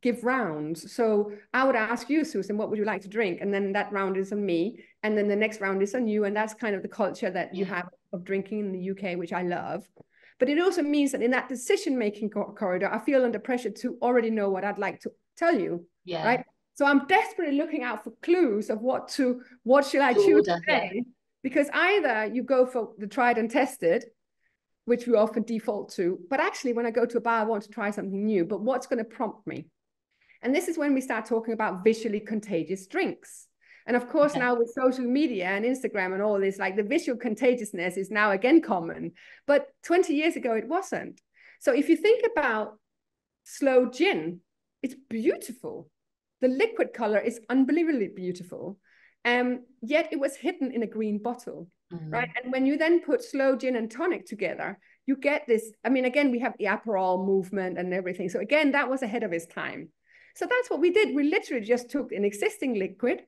give rounds. So I would ask you, Susan, what would you like to drink? And then that round is on me. And then the next round is on you. And that's kind of the culture that you have of drinking in the UK, which I love. But it also means that in that decision-making corridor, I feel under pressure to already know what I'd like to tell you. Yeah. Right. So I'm desperately looking out for clues of what should I choose today? Yeah. Because either you go for the tried and tested, which we often default to, but actually when I go to a bar, I want to try something new, but what's going to prompt me? And this is when we start talking about visually contagious drinks. And of course, now with social media and Instagram and all this, like the visual contagiousness is now again common. But 20 years ago, it wasn't. So if you think about slow gin, it's beautiful. The liquid color is unbelievably beautiful. Yet it was hidden in a green bottle, right? And when you then put slow gin and tonic together, you get this. I mean, again, we have the Aperol movement and everything. So again, that was ahead of its time. So that's what we did. We literally just took an existing liquid,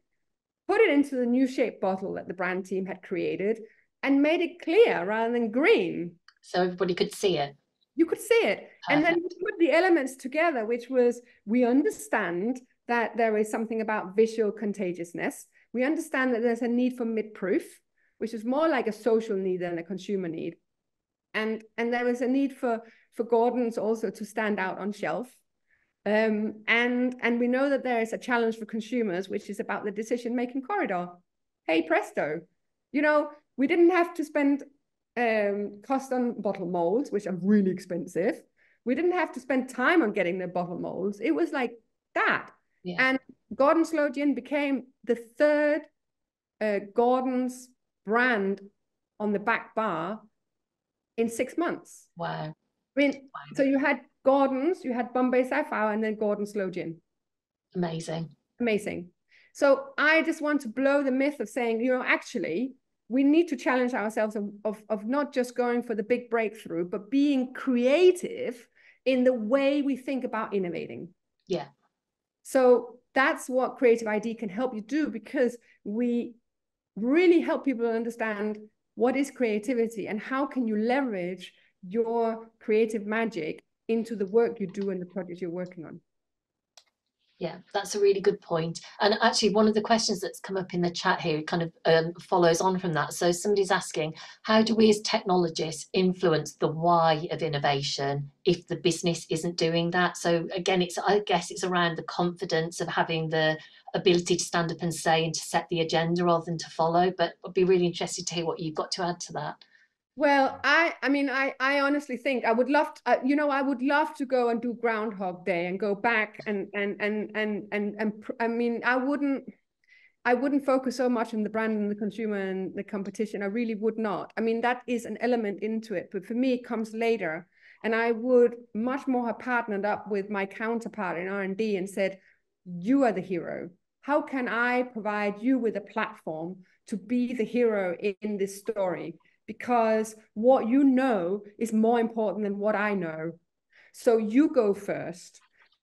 put it into the new shape bottle that the brand team had created, and made it clear rather than green. So everybody could see it. You could see it. Perfect. And then we put the elements together, which was, we understand that there is something about visual contagiousness. We understand that there's a need for mid-proof, which is more like a social need than a consumer need. And there is a need for Gordon's also to stand out on shelf. And we know that there is a challenge for consumers, which is about the decision-making corridor. Hey, presto. You know, we didn't have to spend cost on bottle molds, which are really expensive. We didn't have to spend time on getting the bottle molds. It was like that. Yeah. And Gordon Slow Gin became the third Gordon's brand on the back bar in 6 months. Wow. I mean, so you had Gordon's, you had Bombay Sapphire, and then Gordon Slow Gin. Amazing. Amazing. So I just want to blow the myth of saying, you know, actually, we need to challenge ourselves of not just going for the big breakthrough, but being creative in the way we think about innovating. Yeah. So that's what creative ID can help you do, because we really help people understand what is creativity and how can you leverage your creative magic into the work you do and the project you're working on. Yeah, that's a really good point. And actually, one of the questions that's come up in the chat here kind of follows on from that. So somebody's asking, how do we as technologists influence the why of innovation if the business isn't doing that? So again, I guess it's around the confidence of having the ability to stand up and say and to set the agenda rather than to follow. But I'd be really interested to hear what you've got to add to that. Well, I honestly think I would love to, I would love to go and do Groundhog Day and go back and I mean, I wouldn't focus so much on the brand and the consumer and the competition. I really would not. I mean, that is an element into it, but for me, it comes later. And I would much more have partnered up with my counterpart in R&D and said, you are the hero. How can I provide you with a platform to be the hero in this story? Because what you know is more important than what I know. So you go first.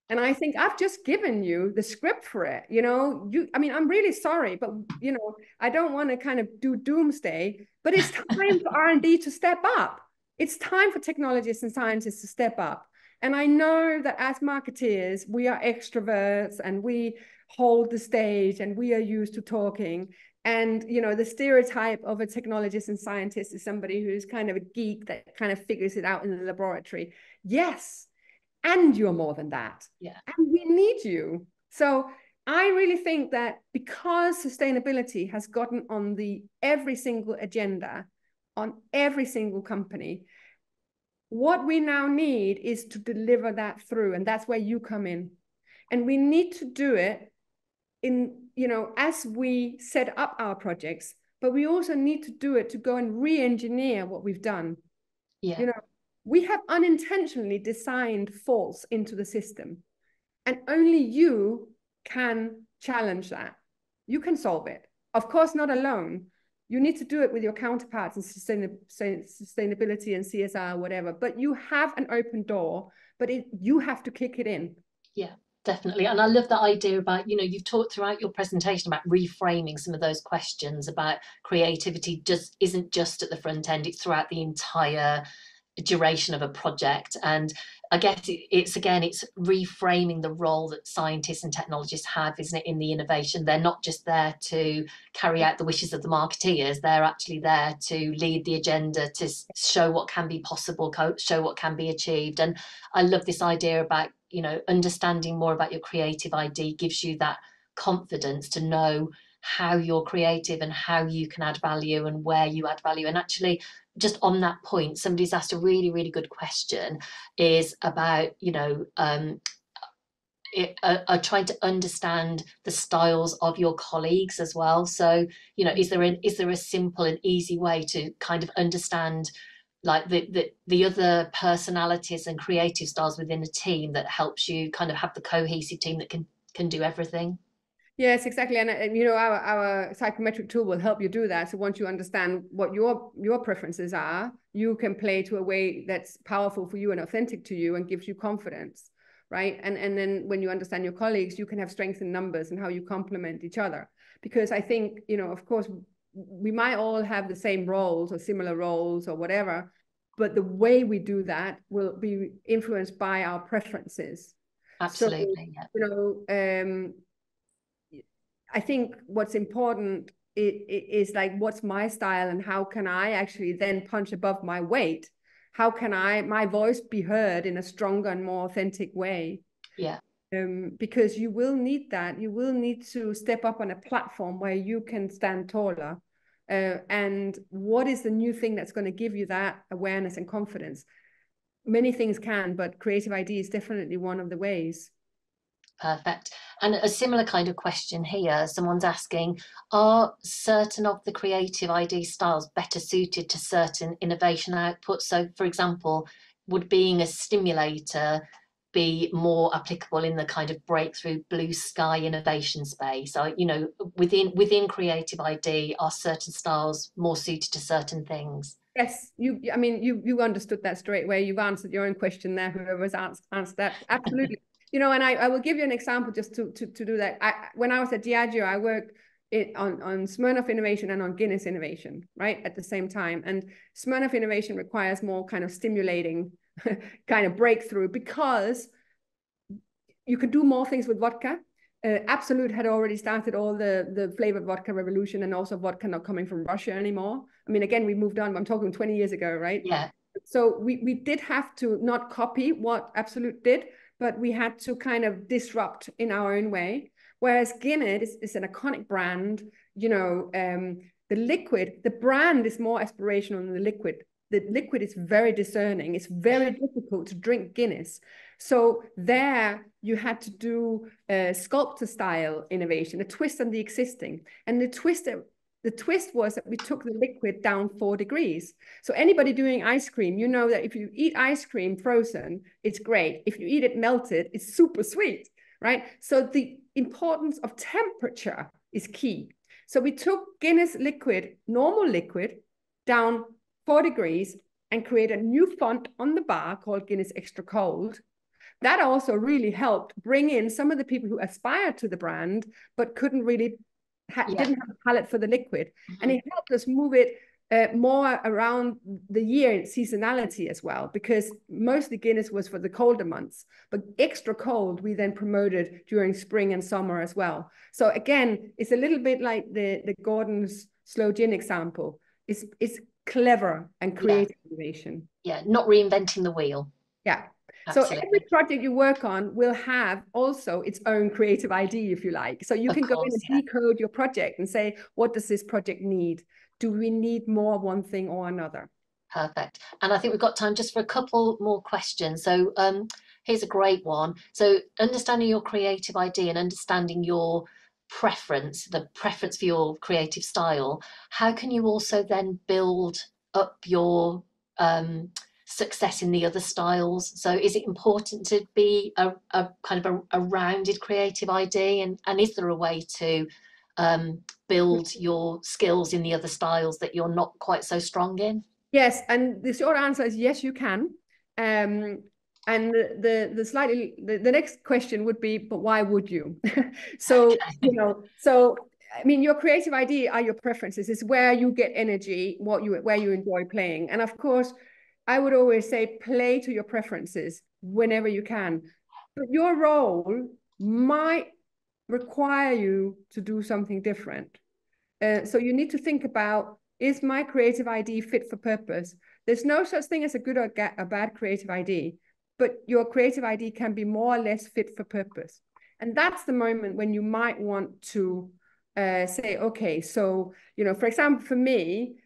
And I think I've just given you the script for it. I mean, I'm really sorry, but, I don't want to kind of do doomsday, but it's time for R&D to step up. It's time for technologists and scientists to step up. And I know that as marketeers, we are extroverts and we hold the stage and we are used to talking. And, the stereotype of a technologist and scientist is somebody who's kind of a geek that kind of figures it out in the laboratory. Yes. And you're more than that. Yeah. And we need you. So I really think that because sustainability has gotten on every single agenda, on every single company, what we now need is to deliver that through. And that's where you come in. And we need to do it as we set up our projects, but we also need to do it to go and re-engineer what we've done. Yeah. We have unintentionally designed faults into the system, and only you can challenge that. You can solve it. Of course, not alone. You need to do it with your counterparts in sustainability and CSR, whatever, but you have an open door, but you have to kick it in. Yeah. Definitely. And I love that idea about, you've talked throughout your presentation about reframing some of those questions about creativity isn't just at the front end, it's throughout the entire duration of a project. And I guess it's reframing the role that scientists and technologists have, isn't it, in the innovation. They're not just there to carry out the wishes of the marketeers, they're actually there to lead the agenda, to show what can be possible, show what can be achieved. And I love this idea about understanding more about your creative ID gives you that confidence to know how you're creative and how you can add value and where you add value. And actually, just on that point, somebody's asked a really, really good question, is about, trying to understand the styles of your colleagues as well. So, is there a simple and easy way to kind of understand like the other personalities and creative styles within a team that helps you kind of have the cohesive team that can do everything? Yes, exactly. And our psychometric tool will help you do that. So once you understand what your preferences are, you can play to a way that's powerful for you and authentic to you and gives you confidence, right? And then when you understand your colleagues, you can have strength in numbers and how you complement each other. Because I think, of course, we might all have the same roles or similar roles or whatever, but the way we do that will be influenced by our preferences. Absolutely. So, yeah. I think what's important is like, what's my style and how can I actually then punch above my weight? How can my voice be heard in a stronger and more authentic way? Yeah. Because you will need that. You will need to step up on a platform where you can stand taller. And what is the new thing that's going to give you that awareness and confidence? Many things can, but creative ID is definitely one of the ways. Perfect. And a similar kind of question here, someone's asking, are certain of the creative ID styles better suited to certain innovation outputs? So, for example, would being a stimulator be more applicable in the kind of breakthrough blue sky innovation space? Or, within creative ID, are certain styles more suited to certain things? Yes, you understood that straight away. You've answered your own question there, whoever's answered that. Absolutely. you know, and I will give you an example just to do that. When I was at Diageo, I worked on Smirnoff innovation and on Guinness innovation, right, at the same time. And Smirnoff innovation requires more kind of stimulating kind of breakthrough, because you can do more things with vodka. Absolute had already started all the flavored vodka revolution, and also vodka not coming from Russia anymore. I mean, again, we moved on. I'm talking 20 years ago, right? Yeah. So we did have to not copy what Absolute did, but we had to kind of disrupt in our own way. Whereas Guinness is an iconic brand, you know, the brand is more aspirational than the liquid. The liquid is very discerning. It's very difficult to drink Guinness. So there you had to do sculptor style innovation, a twist on the existing. And the twist was that we took the liquid down 4 degrees. So anybody doing ice cream, you know that if you eat ice cream frozen, it's great. If you eat it melted, it's super sweet, right? So the importance of temperature is key. So we took Guinness liquid, normal liquid, down 4 degrees and created a new font on the bar called Guinness Extra Cold. That also really helped bring in some of the people who aspired to the brand, but couldn't really, didn't have a palate for the liquid. And it helped us move it more around the year seasonality as well, because mostly Guinness was for the colder months, but Extra Cold we then promoted during spring and summer as well. So again, it's a little bit like the Gordon's slow gin example. It's clever and creative innovation. Yeah, not reinventing the wheel. Yeah. Absolutely. So every project you work on will have also its own creative ID, if you like. So you can go in and decode your project and say, what does this project need? Do we need more one thing or another? Perfect. And I think we've got time just for a couple more questions. So here's a great one. So understanding your creative idea and understanding your preference, the preference for your creative style, how can you also then build up your success in the other styles? So is it important to be a kind of a rounded creative idea? And is there a way to build your skills in the other styles that you're not quite so strong in? Yes, and the short answer is yes, you can. And the next question would be, but why would you? So, you know, so I mean, your creative idea are your preferences. It's where you get energy, where you enjoy playing. And of course, I would always say play to your preferences whenever you can. But your role might require you to do something different. So you need to think about, is my creative idea fit for purpose? There's no such thing as a good or a bad creative idea, but your creative idea can be more or less fit for purpose. And that's the moment when you might want to say, okay, so, you know, for example, for me,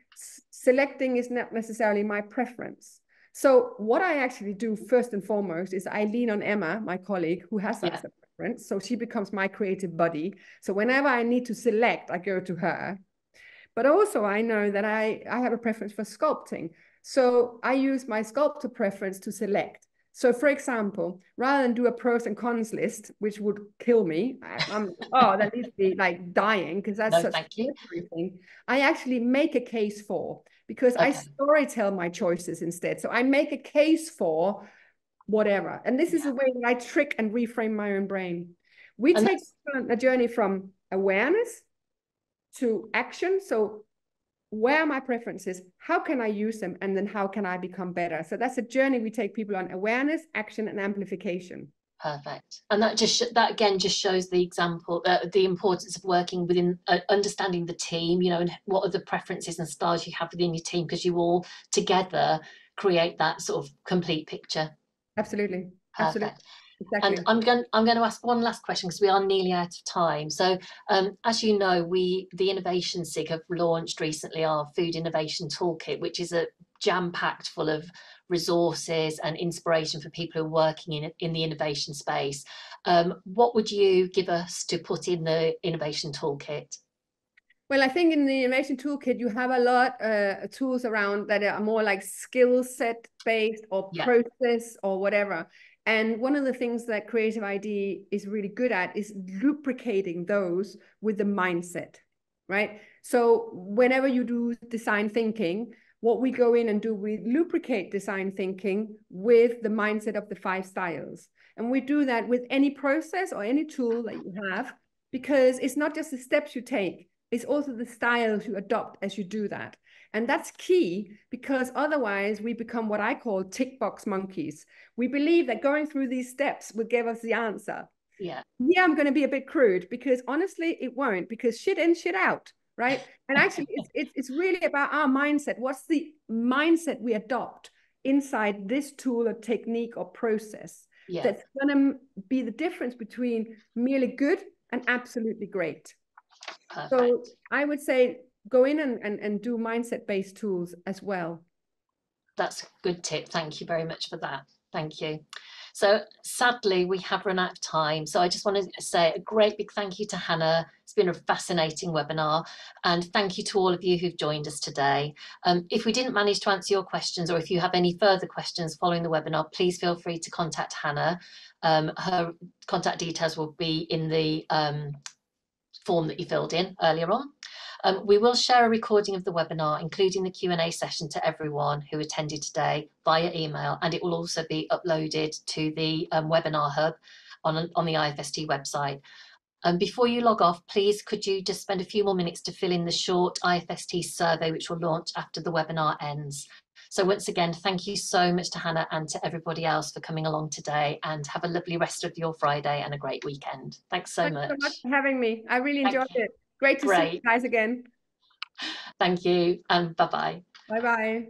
selecting is not necessarily my preference. So what I actually do first and foremost is I lean on Emma, my colleague, who has that preference. So she becomes my creative buddy. So whenever I need to select, I go to her. But also I know that I have a preference for sculpting. So I use my sculptor preference to select. So for example, rather than do a pros and cons list, which would kill me, that needs to be like dying, because that's such a thing. I actually make a case for, because I storytell my choices instead. So I make a case for whatever. And this is the way that I trick and reframe my own brain. We take a journey from awareness to action. So where are my preferences? How can I use them? And then how can I become better? So that's a journey we take people on: awareness, action, and amplification. Perfect. And that again just shows the example, the importance of working within, understanding the team, you know, and what are the preferences and styles you have within your team, because you all together create that sort of complete picture. Absolutely. Perfect. Absolutely. Exactly. And I'm going to ask one last question, because we are nearly out of time. So as you know, the Innovation SIG have launched recently our Food Innovation Toolkit, which is a jam-packed full of resources and inspiration for people who are working in the innovation space. What would you give us to put in the Innovation Toolkit? Well, I think in the Innovation Toolkit, you have a lot of tools around that are more like skill set based or process or whatever. And one of the things that Creative ID is really good at is lubricating those with the mindset, right? So whenever you do design thinking, what we go in and do, we lubricate design thinking with the mindset of the 5 styles. And we do that with any process or any tool that you have, because it's not just the steps you take, it's also the styles you adopt as you do that. And that's key, because otherwise we become what I call tick box monkeys. We believe that going through these steps will give us the answer. Yeah, I'm going to be a bit crude, because honestly, it won't, because shit in, shit out, right? And actually, it's really about our mindset. What's the mindset we adopt inside this tool or technique or process that's going to be the difference between merely good and absolutely great? Perfect. So I would say go in and do mindset-based tools as well. That's a good tip. Thank you very much for that. Thank you. So sadly, we have run out of time. So I just want to say a great big thank you to Hanne. It's been a fascinating webinar. And thank you to all of you who've joined us today. If we didn't manage to answer your questions, or if you have any further questions following the webinar, please feel free to contact Hanne. Her contact details will be in the form that you filled in earlier on. We will share a recording of the webinar, including the Q&A session, to everyone who attended today via email, and it will also be uploaded to the webinar hub on the IFST website. Before you log off, please could you just spend a few more minutes to fill in the short IFST survey, which will launch after the webinar ends. So once again, thank you so much to Hanne and to everybody else for coming along today, and have a lovely rest of your Friday and a great weekend. Thanks so much. Thanks so much for having me. I really enjoyed it. Great to see you guys again. Thank you, and bye-bye. Bye-bye.